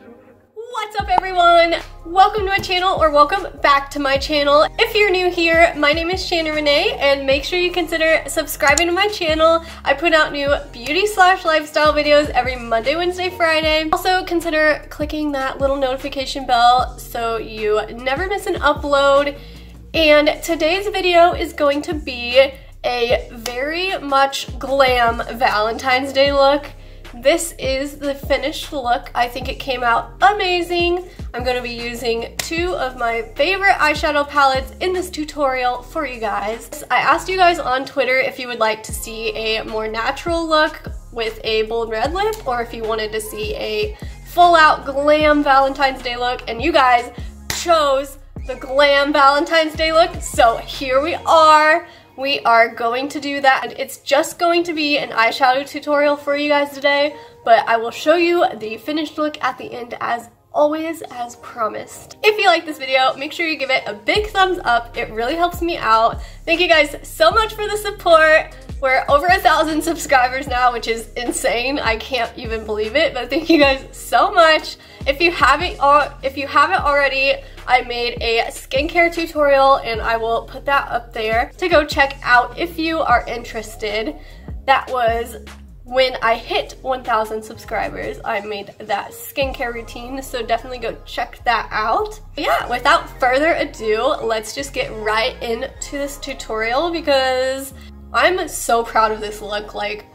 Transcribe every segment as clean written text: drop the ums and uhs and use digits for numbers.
What's up everyone? Welcome to my channel, or welcome back to my channel. If you're new here, my name is Shannon Renee, and make sure you consider subscribing to my channel. I put out new beauty/lifestyle videos every Monday, Wednesday, Friday. Also consider clicking that little notification bell so you never miss an upload. And today's video is going to be a very much glam Valentine's Day look. This is the finished look. I think it came out amazing. I'm going to be using two of my favorite eyeshadow palettes in this tutorial for you guys. I asked you guys on Twitter if you would like to see a more natural look with a bold red lip, or if you wanted to see a full out glam Valentine's Day look, and you guys chose the glam Valentine's Day look, so here we are. We are going to do that, and it's just going to be an eyeshadow tutorial for you guys today, but I will show you the finished look at the end as always, as promised. If you like this video, make sure you give it a big thumbs up. It really helps me out. Thank you guys so much for the support. We're over 1,000 subscribers now, which is insane. I can't even believe it, but thank you guys so much. If you haven't already, I made a skincare tutorial, and I will put that up there to go check out if you are interested. That was when I hit 1,000 subscribers. I made that skincare routine, so definitely go check that out. But yeah, without further ado, let's just get right into this tutorial because I'm so proud of this look. Like,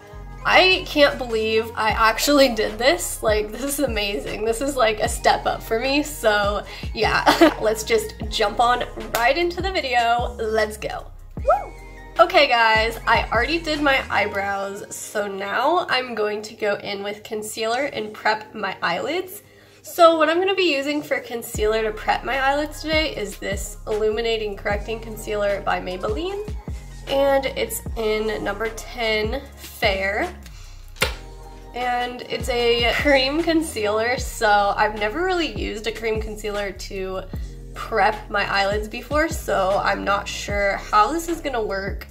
I can't believe I actually did this. Like, this is amazing. This is like a step up for me. So yeah, let's just jump on right into the video. Let's go. Woo! Okay guys, I already did my eyebrows, so now I'm going to go in with concealer and prep my eyelids. So what I'm going to be using for concealer to prep my eyelids today is this Illuminating Correcting Concealer by Maybelline. And it's in number 10 Fair, and it's a cream concealer, so I've never really used a cream concealer to prep my eyelids before, so I'm not sure how this is gonna work,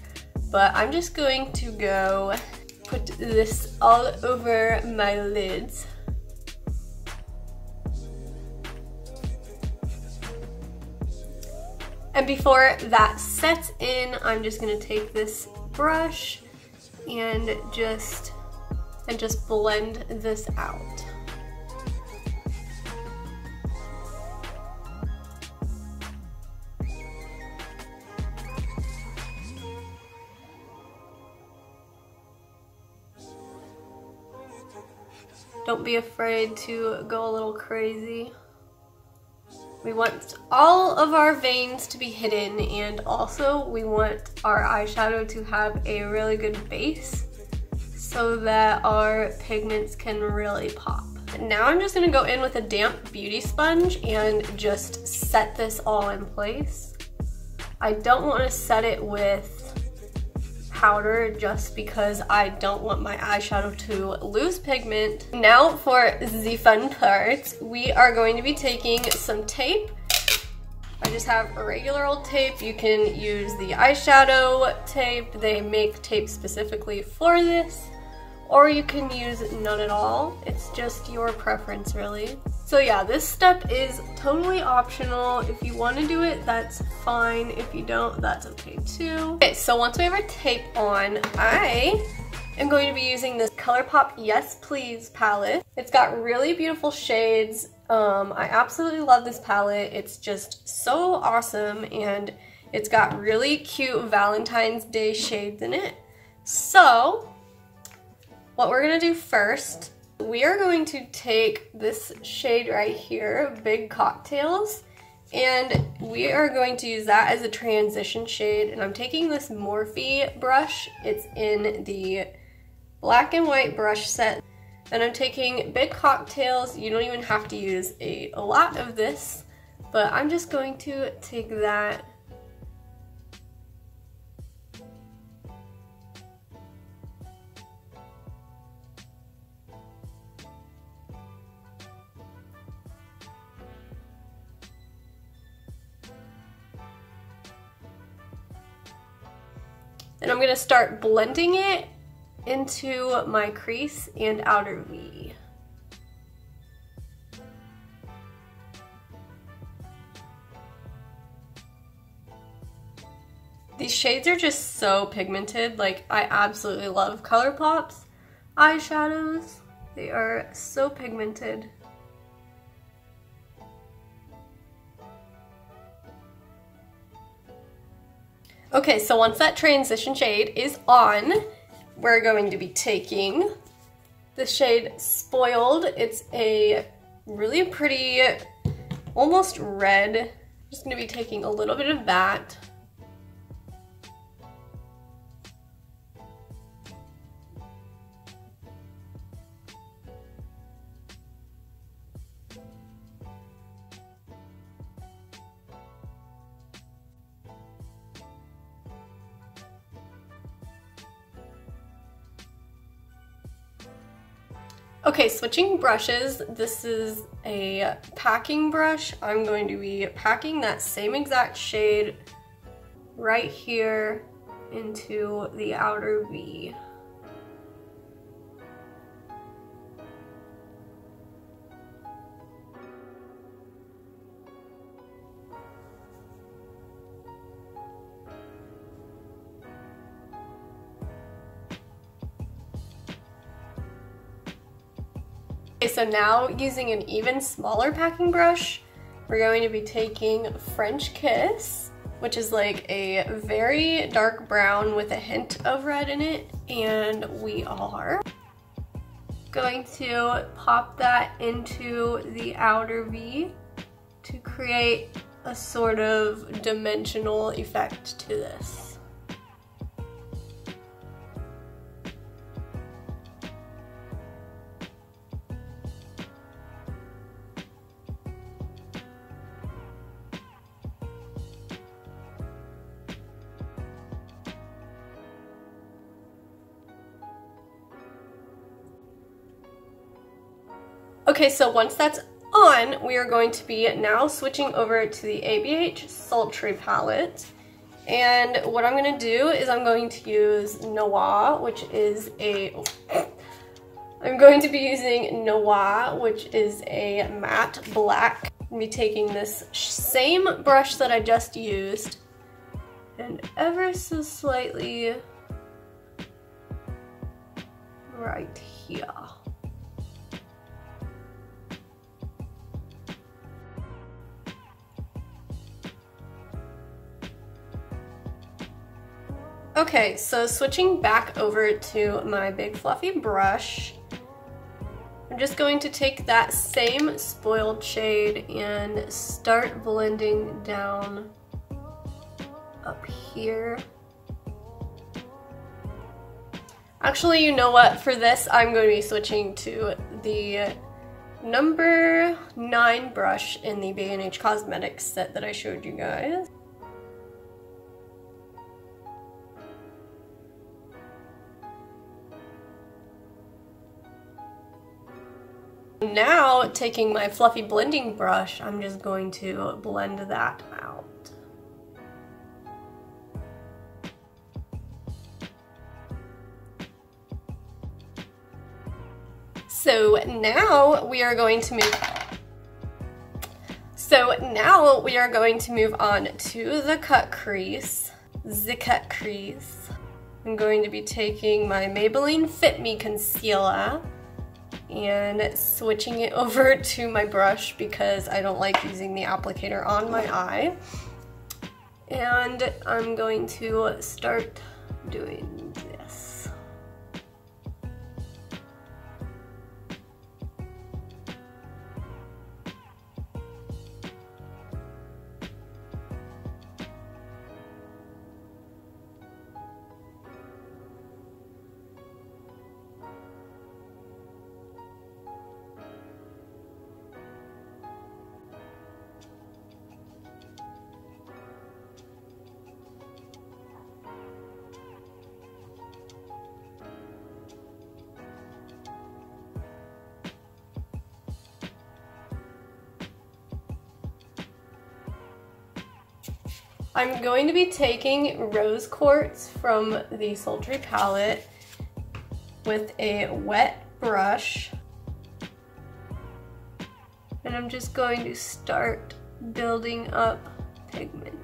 but I'm just going to go put this all over my lids. And before that sets in, I'm just gonna take this brush and just blend this out. Don't be afraid to go a little crazy. We want all of our veins to be hidden, and also we want our eyeshadow to have a really good base so that our pigments can really pop. Now I'm just gonna go in with a damp beauty sponge and just set this all in place. I don't want to set it with powder just because I don't want my eyeshadow to lose pigment. Now for the fun part, we are going to be taking some tape. I just have a regular old tape. You can use the eyeshadow tape. They make tape specifically for this, or you can use none at all. It's just your preference, really. So yeah, this step is totally optional. If you want to do it, that's fine. If you don't, that's okay too. Okay, so once we have our tape on, I am going to be using this ColourPop Yes Please palette. It's got really beautiful shades. I absolutely love this palette. It's just so awesome, and it's got really cute Valentine's Day shades in it. So what we're gonna do first, we are going to take this shade right here, Big Cocktails, and we are going to use that as a transition shade. And I'm taking this Morphe brush. It's in the black and white brush set. And I'm taking Big Cocktails. You don't even have to use a lot of this, but I'm just going to take that and I'm gonna start blending it into my crease and outer V. These shades are just so pigmented. Like, I absolutely love ColourPop's eyeshadows. They are so pigmented. Okay, so once that transition shade is on, we're going to be taking the shade Spoiled. It's a really pretty, almost red. I'm just gonna be taking a little bit of that. Okay, switching brushes. This is a packing brush. I'm going to be packing that same exact shade right here into the outer V. Okay, so now using an even smaller packing brush, we're going to be taking French Kiss, which is like a very dark brown with a hint of red in it, and we are going to pop that into the outer V to create a sort of dimensional effect to this. Okay, so once that's on, we are going to be now switching over to the ABH Sultry palette. And what I'm going to do is I'm going to use Noir, which is a... I'm going to be using Noir, which is a matte black. I'm going to be taking this same brush that I just used and ever so slightly right here. Okay, so switching back over to my big fluffy brush, I'm just going to take that same Spoiled shade and start blending down up here. Actually, you know what? For this, I'm going to be switching to the number 9 brush in the B&H Cosmetics set that I showed you guys. Now, taking my fluffy blending brush, I'm just going to blend that out. So now we are going to move on to the cut crease. I'm going to be taking my Maybelline Fit Me concealer and switching it over to my brush because I don't like using the applicator on my eye. And I'm going to start doing this. I'm going to be taking Rose Quartz from the Sultry palette with a wet brush, and I'm just going to start building up pigment.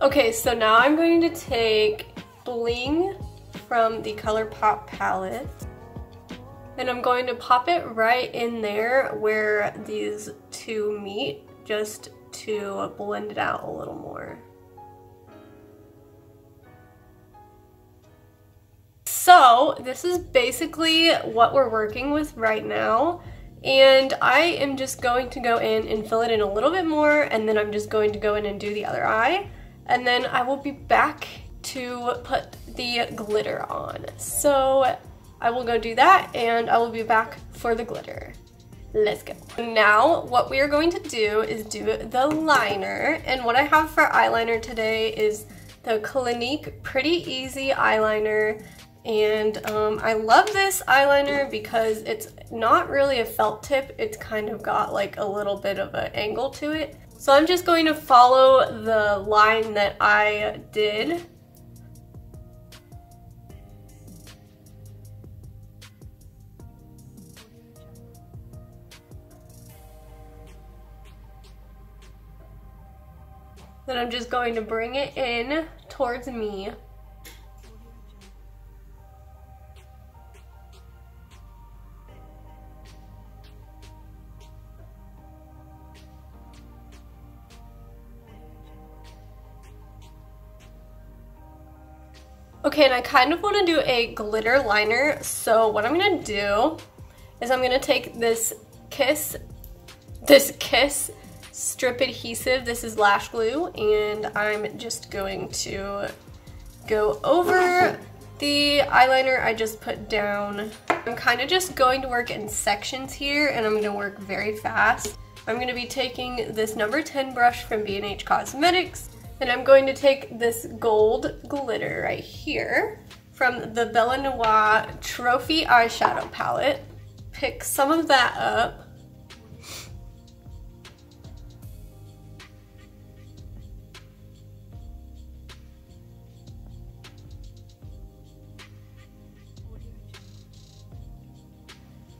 Okay, so now I'm going to take Bling from the ColourPop palette, and I'm going to pop it right in there where these two meet, just to blend it out a little more. So this is basically what we're working with right now, and I am just going to go in and fill it in a little bit more, and then I'm just going to go in and do the other eye, and then I will be back to put the glitter on. So I will go do that, and I will be back for the glitter. Let's go. Now what we are going to do is do the liner, and what I have for eyeliner today is the Clinique Pretty Easy eyeliner. And I love this eyeliner because it's not really a felt tip, it's kind of got like a little bit of an angle to it. So I'm just going to follow the line that I did. Then I'm just going to bring it in towards me. Okay, and I kind of want to do a glitter liner, so what I'm going to do is I'm going to take this Kiss strip adhesive, this is lash glue, and I'm just going to go over the eyeliner I just put down. I'm kind of just going to work in sections here, and I'm going to work very fast. I'm going to be taking this number 10 brush from B&H Cosmetics, and I'm going to take this gold glitter right here from the Bella Noir Trophy eyeshadow palette. Pick some of that up.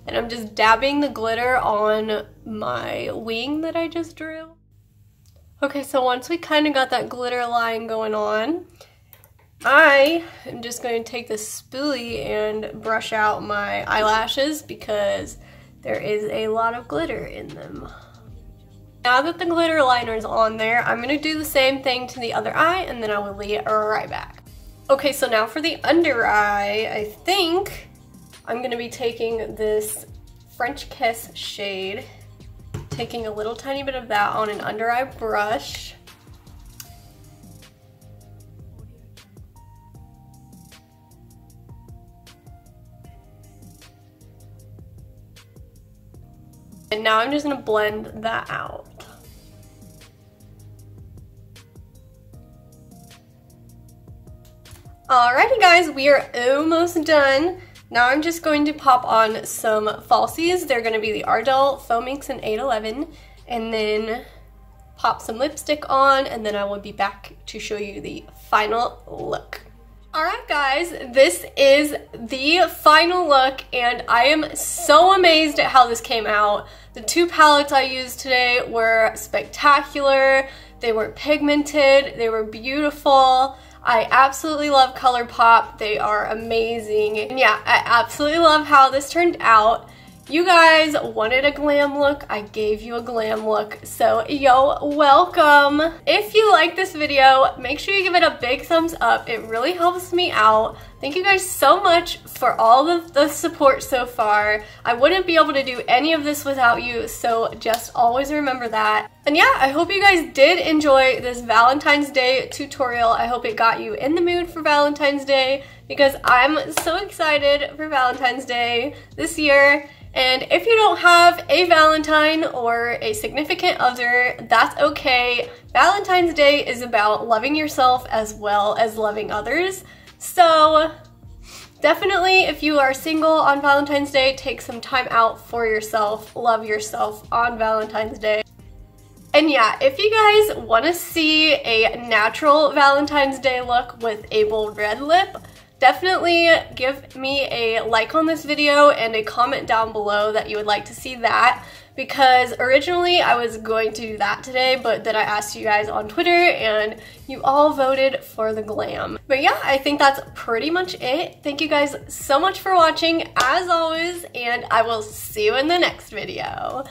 And I'm just dabbing the glitter on my wing that I just drew. Okay, so once we kind of got that glitter line going on, I am just going to take this spoolie and brush out my eyelashes because there is a lot of glitter in them. Now that the glitter liner is on there, I'm going to do the same thing to the other eye, and then I will leave it right back. Okay, so now for the under eye, I think I'm going to be taking this French Kiss shade, taking a little tiny bit of that on an under eye brush. And now I'm just gonna blend that out. Alrighty guys, we are almost done. Now I'm just going to pop on some falsies. They're going to be the Ardell Foam Inks in 811, and then pop some lipstick on, and then I will be back to show you the final look. Alright guys, this is the final look, and I am so amazed at how this came out. The two palettes I used today were spectacular. They were pigmented, they were beautiful. I absolutely love ColourPop. They are amazing. And yeah, I absolutely love how this turned out. You guys wanted a glam look, I gave you a glam look, so yo, welcome. If you like this video, make sure you give it a big thumbs up. It really helps me out. Thank you guys so much for all of the support so far. I wouldn't be able to do any of this without you, so just always remember that. And yeah, I hope you guys did enjoy this Valentine's Day tutorial. I hope it got you in the mood for Valentine's Day, because I'm so excited for Valentine's Day this year. And if you don't have a Valentine or a significant other, that's okay. Valentine's Day is about loving yourself as well as loving others. So definitely, if you are single on Valentine's Day, take some time out for yourself. Love yourself on Valentine's Day. And yeah, if you guys want to see a natural Valentine's Day look with a bold red lip, definitely give me a like on this video and a comment down below that you would like to see that, because originally I was going to do that today, but then I asked you guys on Twitter and you all voted for the glam. But yeah, I think that's pretty much it. Thank you guys so much for watching as always, and I will see you in the next video.